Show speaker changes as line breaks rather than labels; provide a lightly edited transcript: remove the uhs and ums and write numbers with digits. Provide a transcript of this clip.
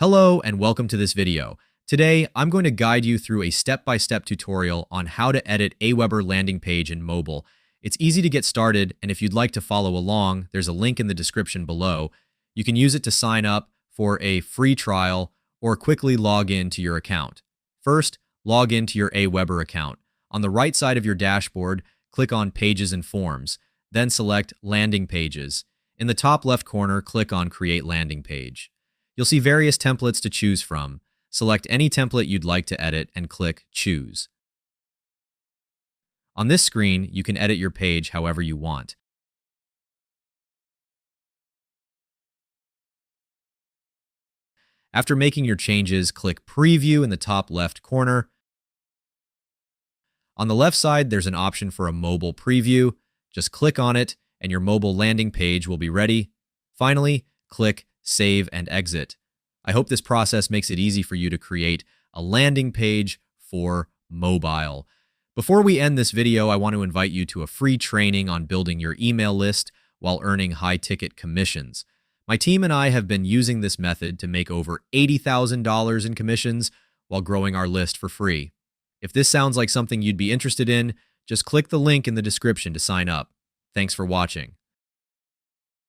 Hello and welcome to this video. Today, I'm going to guide you through a step-by-step tutorial on how to edit AWeber landing page in mobile. It's easy to get started, and if you'd like to follow along, there's a link in the description below. You can use it to sign up for a free trial or quickly log in to your account. First, log into your AWeber account. On the right side of your dashboard, click on Pages and Forms, then select Landing Pages. In the top left corner, click on Create Landing Page. You'll see various templates to choose from. Select any template you'd like to edit and click Choose. On this screen, you can edit your page however you want. After making your changes, click Preview in the top left corner. On the left side, there's an option for a mobile preview. Just click on it, and your mobile landing page will be ready. Finally, click Save and Exit. I hope this process makes it easy for you to create a landing page for mobile. Before we end this video, I want to invite you to a free training on building your email list while earning high-ticket commissions. My team and I have been using this method to make over $80,000 in commissions while growing our list for free. If this sounds like something you'd be interested in, just click the link in the description to sign up. Thanks for watching.